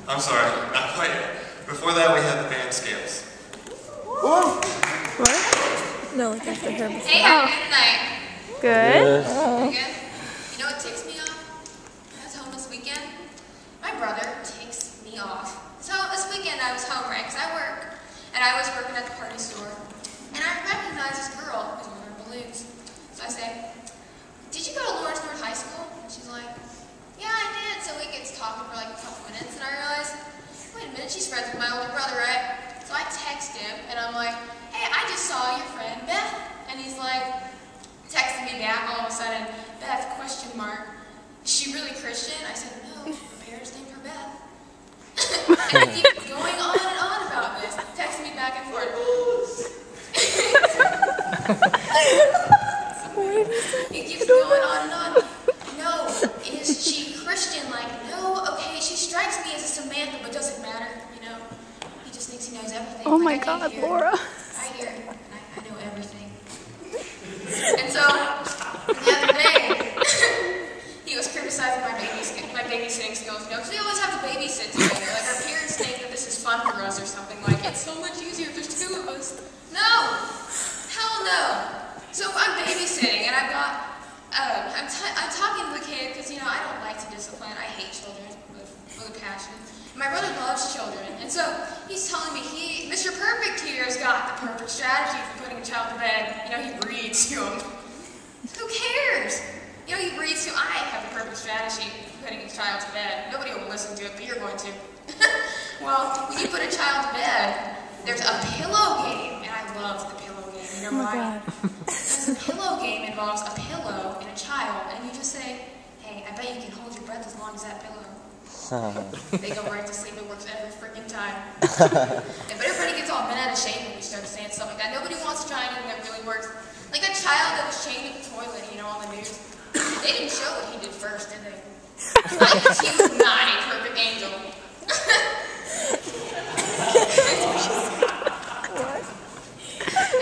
I'm sorry, not quite yet. Before that, we had the band scales. What? No, like after her. Hey, how are you tonight? Good. Good. You know what ticks me off? I was home this weekend. My brother ticks me off. So this weekend I was home, right? Because I work. And I was working at the party store. And I recognized this girl who's wearing balloons. So I say, "Did you go to Lawrence North High School?" And she's like, "Yeah, I did." So we get talking for like a couple minutes, and I realize, wait a minute, she's friends with my older brother, right? So I text him, and I'm like, "Hey, I just saw your friend Beth." And he's like, texting me back all of a sudden, "Beth, question mark. Is she really Christian?" I said, "No, her parents named her Beth." And he keeps going on and on about this, texting me back and forth. He keeps going on and on. "No, is she Christian?" Like, "No, okay, she strikes me as a Samantha, but doesn't matter, you know." He just thinks he knows everything. Oh my like, God, Laura. I hear, I know everything. And so, the other day, he was criticizing my babysitting skills, you know, because we always have to babysit together. Like, our parents think that this is fun for us or something. Like, it's so much easier if there's two of us. No! Hell no! So I'm babysitting, and I've got, I'm talking to the kid, because, you know, I don't like to discipline. I hate children with a passion. My brother loves children, and so he's telling me Mr. Perfect here has got the perfect strategy for putting a child to bed. You know, he reads to him. Who cares? You know, he reads to him. I have the perfect strategy for putting a child to bed. Nobody will listen to it, but you're going to. Well, when you put a child to bed, there's a pillow game, and I love the pillow game. You know why? Because the pillow game involves a pillow and a child, and you just say, "Hey, I bet you can hold your breath as long as that pillow." They go right to sleep. It works every freaking time. But everybody gets all bent out of shape when we start saying stuff like that. Nobody wants to try anything that really works. Like a child that was chained to the toilet, you know, on the news. They didn't show what he did first, did they? He was not a perfect angel.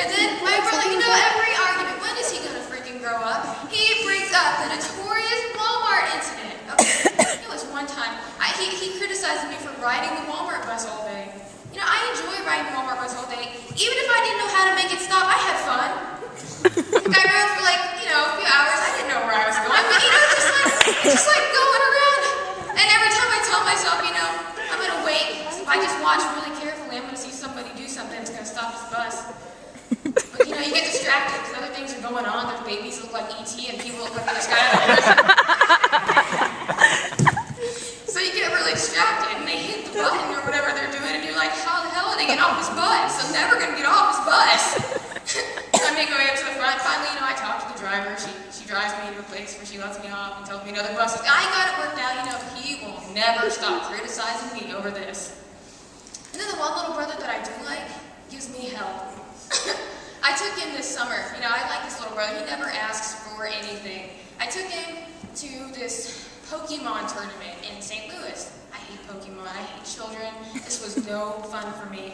And then my brother, you know, every argument, when is he going to freaking grow up? He brings up the notorious Walmart incident. Okay, it was one time. He criticized me for riding the Walmart bus all day. You know, I enjoy riding the Walmart bus all day. Even if I didn't know how to make it stop, I had fun. Like, I rode for like, you know, a few hours. I didn't know where I was going, but you know, just like going around. And every time I tell myself, you know, I'm going to wait. If I just watch really carefully, I'm going to see somebody do something that's going to stop this bus. But you know, you get distracted because other things are going on. There's babies that look like E.T. and people look like this guy on the prison. So you get really distracted and they hit the button or whatever they're doing and you're like, how the hell are they getting off this bus? I'm never going to get off this bus. So I make my way up to the front. Finally, you know, I talk to the driver. She drives me to a place where she lets me off and tells me another bus is, I got it worked out. You know, he will never stop criticizing me over this. And then the one little brother that I do like gives me hell. I took him this summer. You know, I like this little brother. He never asks for anything. I took him to this Pokemon tournament in St. Louis. I hate Pokemon. I hate children. This was no fun for me.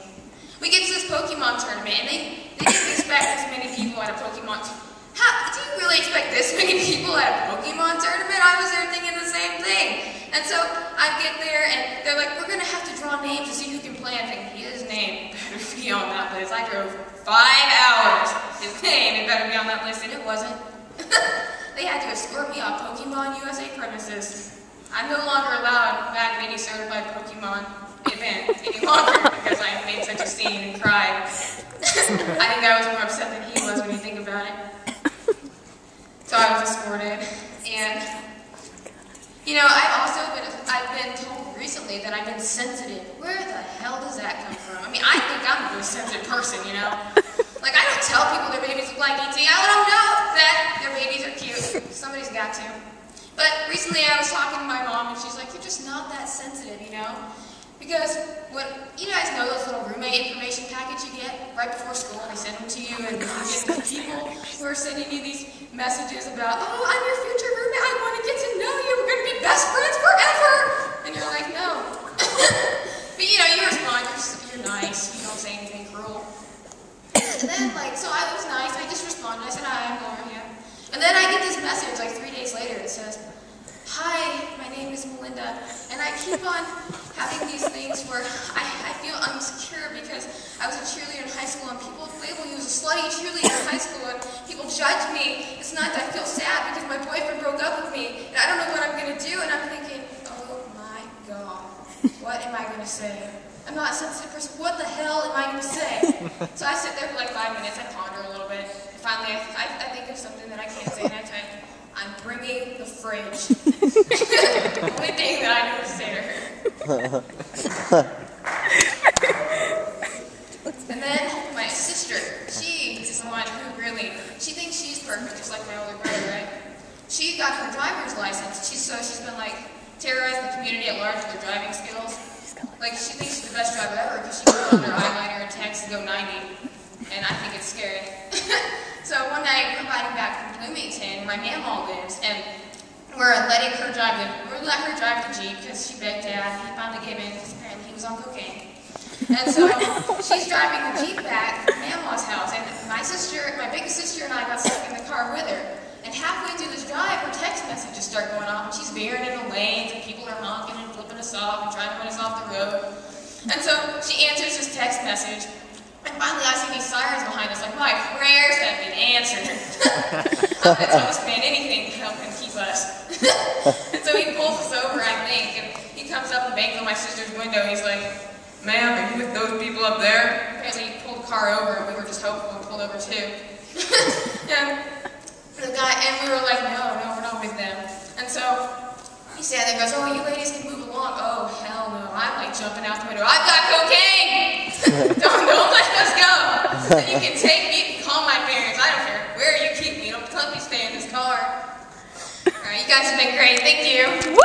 We get to this Pokemon tournament, and they didn't expect this many people at a Pokemon tournament. Do you really expect this many people at a Pokemon tournament? I was there thinking the same thing. And so I get there, and they're like, we're going to have to draw names to see who can play. I'm thinking, his name better be on that list. I drove 5 hours. His name, it better be on that list, and it wasn't. They had to escort me off Pokemon USA premises. I'm no longer allowed back at any certified Pokemon event any longer because I made such a scene and cried. I think I was more upset than he was when you think about it. So I was escorted, and you know, I've been told recently that I've been sensitive. Where the hell does that come from? I mean, I think I'm a really sensitive person, you know. Like, I don't tell people their babies look like E.T. I let them know that their babies are cute. Somebody's got to. But recently I was talking to my mom, and she's like, you're just not that sensitive, you know? Because when you guys know those little roommate information packets you get right before school, and they send them to you, and you get these people who are sending you these messages about, oh, I'm your future roommate, I want to get to know you, we're going to be best friends forever! And you're like, no. But you know, you respond, you're nice, you don't say anything cruel. And then, like, so I was nice, I just responded, I said, hi, I'm Laura, yeah. And then I get this message, like 3 days later, that says, hi, my name is Melinda, and I keep on having these where I feel insecure because I was a cheerleader in high school and people label you as a slutty cheerleader in high school and people judge me. It's not that I feel sad because my boyfriend broke up with me and I don't know what I'm going to do, and I'm thinking, oh my God, what am I going to say? I'm not a sensitive person. What the hell am I going to say? So I sit there for like 5 minutes, I ponder a little bit. Finally, I think of something that I can't say, and I type, I'm bringing the fridge. The only thing that I know to say to her. And then my sister, she is the one who really, she thinks she's perfect, just like my older brother, right? She got her driver's license. She's been like terrorizing the community at large with her driving skills. Like, she thinks she's the best driver ever because she can put on her eyeliner and text and go 90. And I think it's scary. So one night, we're riding back from Bloomington, where my mamaw lives, and we're letting her drive the Jeep because she begged Dad. He finally gave in because apparently he was on cocaine. And so she's driving the Jeep back from Mamaw's house, and my biggest sister and I got stuck in the car with her. And halfway through this drive, her text messages start going off, and she's veering in the lanes, and people are honking and flipping us off and trying to run us off the road. And so she answers this text message, and finally I see these sirens behind us, like, my prayers have been answered. I'm going to tell this man anything to help him keep us. And so he pulls us over, I think, and he comes up and bangs on my sister's window. He's like, ma'am, are you with those people up there? Apparently he pulled the car over, and we were just hopeful and pulled over too. And we were like, no, we're not with them. And so he sat there and goes, oh, you ladies can move along. Oh, hell no. I'm like jumping out the window. I've got cocaine! don't let us go. And you can take me, you can call my parents. I don't care where you keep me. Don't let me stay in this car. All right, you guys have been great. Thank you.